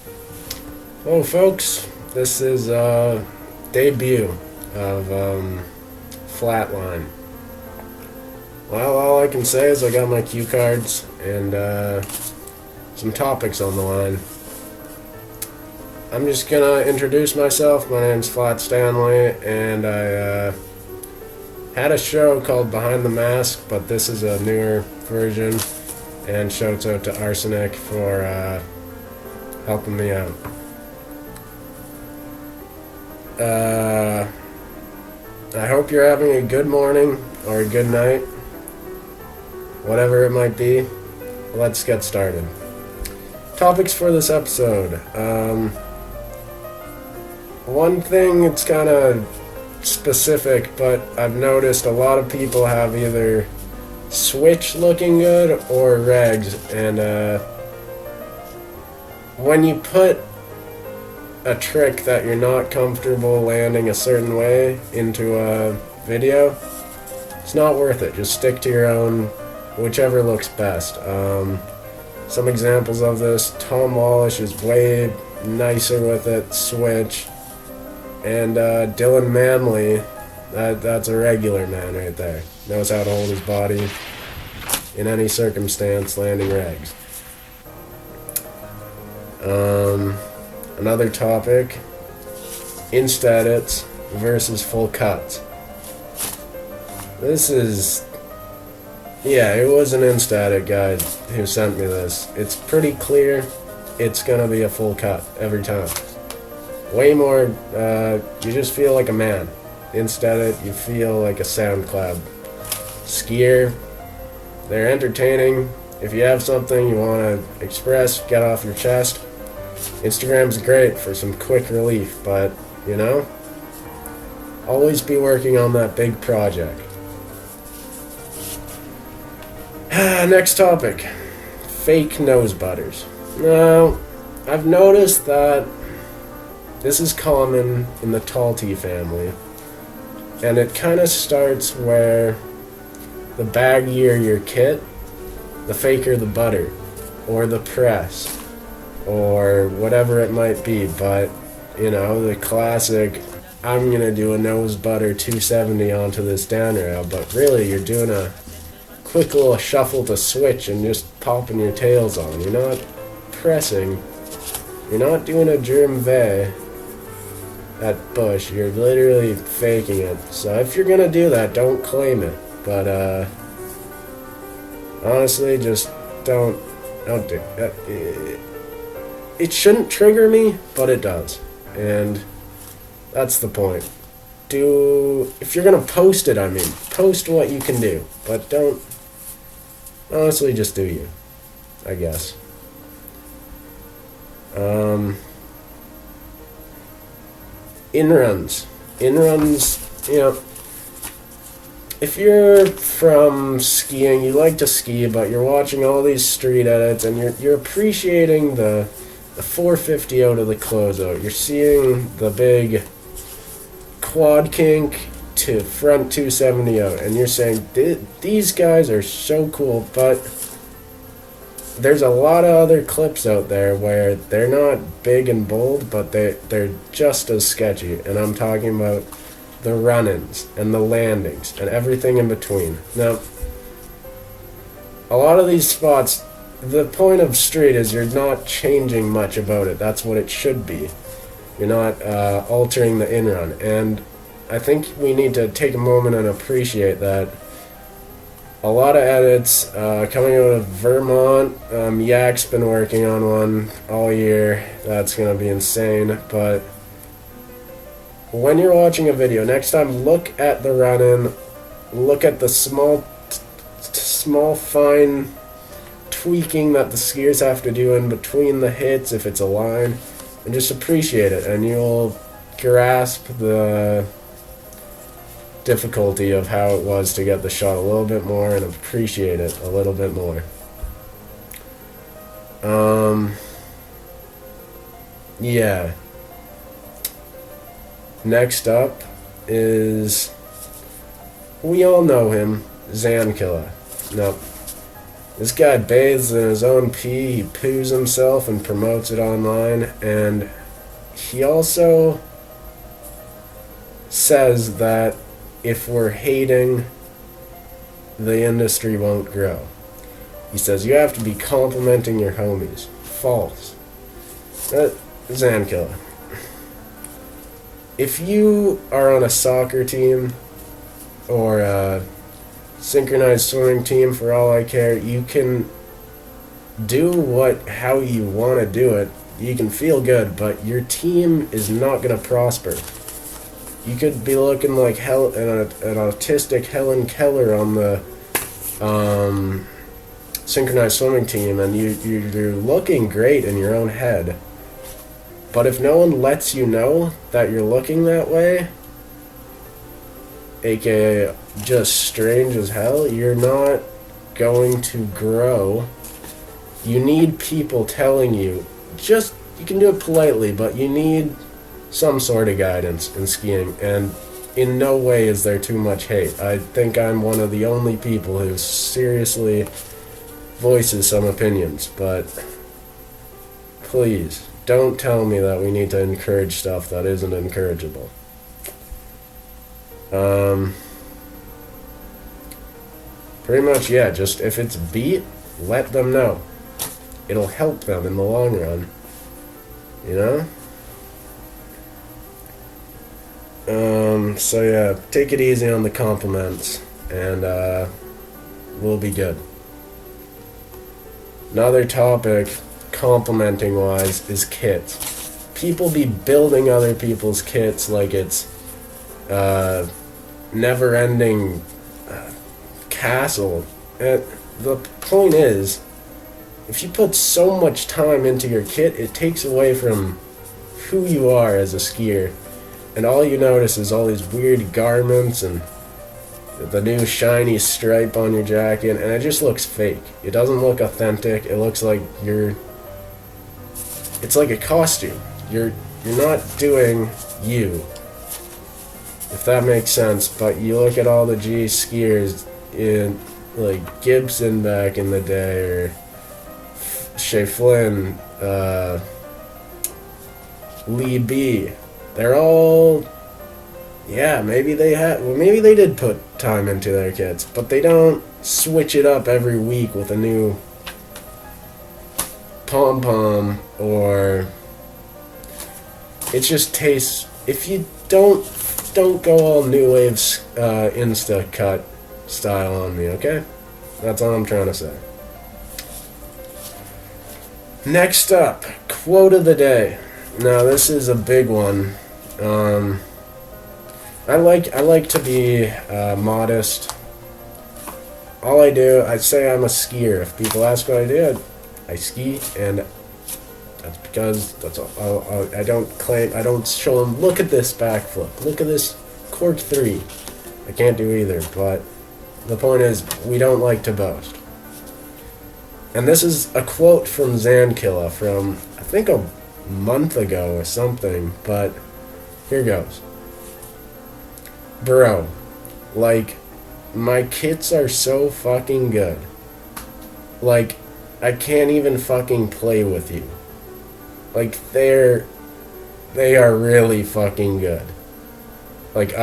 Hello folks, this is debut of FLATLINE. Well, all I can say is I got my cue cards and some topics on the line. I'm just gonna introduce myself. My name's FlatStanley, and I had a show called Behind the Mask, but this is a newer version, and shouts out to Arsenic for helping me out. I hope you're having a good morning or a good night, whatever it might be. Let's get started. Topics for this episode. One thing, it's kind of specific, but I've noticed a lot of people have either Switch looking good or regs, and when you put a trick that you're not comfortable landing a certain way into a video, it's not worth it. Just stick to your own, whichever looks best. Some examples of this: Tom Wallish is way nicer with it, Switch, and Dylan Manley, that's a regular man right there. Knows how to hold his body in any circumstance, landing regs. Another topic: insta edits versus full cuts. This is, it was an insta edit guy who sent me this. It's pretty clear it's gonna be a full cut every time. Way more, you just feel like a man. Insta edit, you feel like a SoundCloud skier. They're entertaining. If you have something you want to express, get off your chest, Instagram's great for some quick relief, but, always be working on that big project. Next topic: fake nose butters. Now, I've noticed that this is common in the tall T family, and it kind of starts where the baggier your kit, the faker the butter, or the press, or whatever it might be. But, the classic, I'm gonna do a nose butter 270 onto this down rail, but really you're doing a quick little shuffle to switch and just popping your tails on. You're not pressing, you're not doing a germ V at bush, you're literally faking it. So if you're gonna do that, don't claim it, but honestly, just don't do it. It shouldn't trigger me, but it does, and that's the point. If you're gonna post it, post what you can do, but don't, honestly, just do you, I guess. Inruns, if you're from skiing, you like to ski, but you're watching all these street edits, and you're appreciating the 450 out of the closeout. You're seeing the big quad kink to front 270 out, and you're saying, these guys are so cool, but there's a lot of other clips out there where they're not big and bold, but they're just as sketchy, and I'm talking about the run-ins and the landings and everything in between. Now, a lot of these spots, the point of street is you're not changing much about it. That's what it should be. You're not altering the in-run, and I think we need to take a moment and appreciate that. A lot of edits coming out of Vermont. Yak's been working on one all year. That's going to be insane. But when you're watching a video, next time look at the run-in. Look at the small, fine tweaking that the skiers have to do in between the hits if it's a line. And just appreciate it, and you'll grasp the difficulty of how it was to get the shot a little bit more and appreciate it a little bit more. Next up is, we all know him, Zankilla. Now, This guy bathes in his own pee, he poos himself and promotes it online, and he also says that if we're hating, the industry won't grow. He says you have to be complimenting your homies. False. Zankilla. If you are on a soccer team or a synchronized swimming team, for all I care, you can do how you want to do it. You can feel good, but your team is not going to prosper. You could be looking like an autistic Helen Keller on the synchronized swimming team, and you're looking great in your own head. But if no one lets you know that you're looking that way, aka just strange as hell, you're not going to grow. You need people telling you. You can do it politely, but you need some sort of guidance in skiing, and in no way is there too much hate. I think I'm one of the only people who seriously voices some opinions, but please don't tell me that we need to encourage stuff that isn't encourageable. Pretty much, yeah, just if it's beat, let them know. It'll help them in the long run, you know? So yeah, take it easy on the compliments, and we'll be good. Another topic, complimenting wise, is kits. People be building other people's kits like it's never-ending castle. And the point is, if you put so much time into your kit, it takes away from who you are as a skier. And all you notice is all these weird garments and the new shiny stripe on your jacket, and it just looks fake. It doesn't look authentic. It looks like it's like a costume. You're not doing you, if that makes sense. But you look at all the G skiers in like Gibson back in the day, or Shea Flynn, Lee B. They're all, yeah, maybe they did put time into their kits, but they don't switch it up every week with a new pom-pom, or it just tastes. If you don't go all new wave insta cut style on me, okay? That's all I'm trying to say. Next up, quote of the day. Now this is a big one. I like to be modest. All I say I'm a skier. If people ask what I do, I ski, and that's because that's all. I don't show them, look at this backflip, look at this cork 3. I can't do either, but the point is, we don't like to boast. And this is a quote from Zankilla from, I think, a month ago or something, but here goes. Bro, like, my kits are so fucking good. Like, I can't even fucking play with you. Like, they are really fucking good. Like,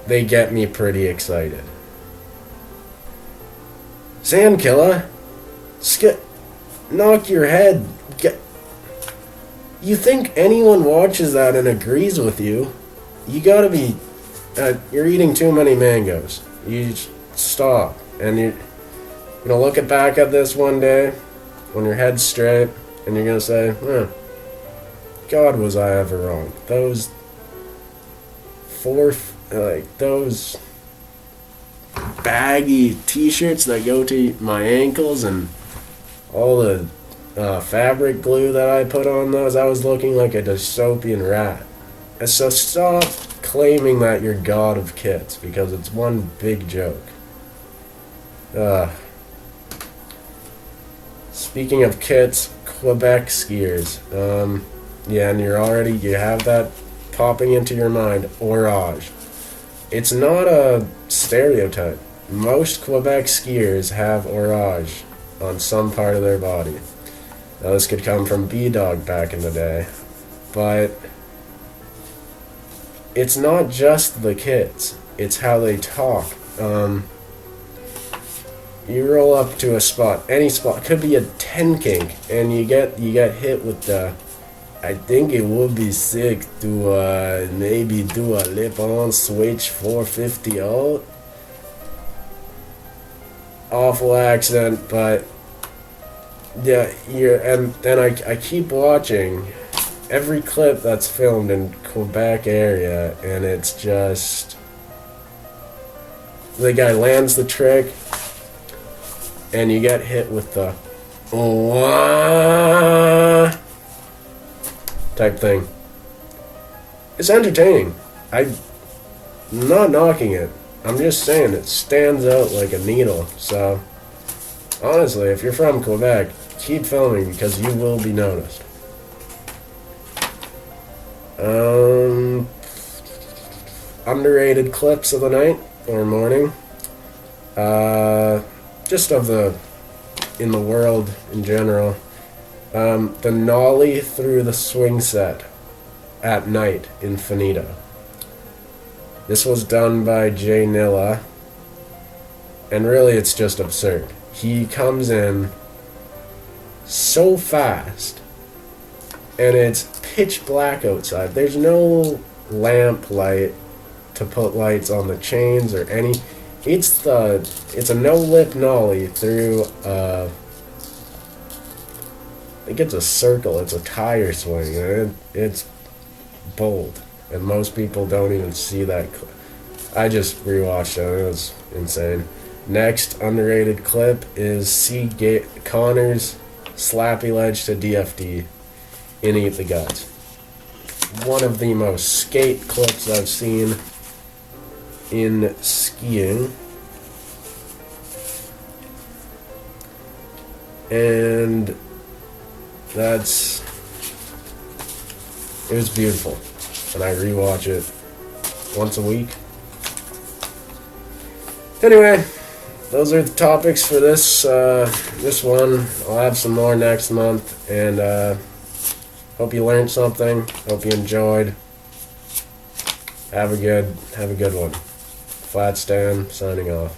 they get me pretty excited. Zankilla, knock your head. You think anyone watches that and agrees with you? You gotta be. You're eating too many mangoes. You stop, and you're gonna look back at this one day when your head's straight, and you're gonna say, God, was I ever wrong? Those those baggy t-shirts that go to my ankles and all the fabric glue that I put on those, I was looking like a dystopian rat. And so stop claiming that you're god of kits, because it's one big joke. Speaking of kits, Quebec skiers. Yeah, and you have that popping into your mind, orage. It's not a stereotype. most Quebec skiers have orage on some part of their body. Now, this could come from B-Dog back in the day, but it's not just the kids, it's how they talk. You roll up to a spot, any spot, could be a 10 kink, and you get hit with the, I think it would be sick to maybe do a lip-on switch 450 out. Awful accent, but yeah, and then I keep watching every clip that's filmed in Quebec area, and it's just the guy lands the trick, and you get hit with the type thing. It's entertaining. I'm not knocking it. I'm just saying it stands out like a needle. So, honestly, if you're from Quebec, keep filming because you will be noticed. Underrated clips of the night or morning. Just of in the world in general. The nollie through the swing set at night in Finito. This was done by Jay Nilla, and really it's just absurd. He comes in so fast, and it's pitch black outside. There's no lamp light to put lights on the chains or any. It's a no-lip nollie through I think it's a circle. It's a tire swing, and it's bold. And most people don't even see that. I just rewatched it. It was insane. Next underrated clip is C. Connor's slappy ledge to DFD in Eat the Guts. One of the most skate clips I've seen in skiing. And it was beautiful. And I rewatch it once a week. Anyway, those are the topics for this one. I'll have some more next month, and hope you learned something. Hope you enjoyed. Have a good one. FlatStan signing off.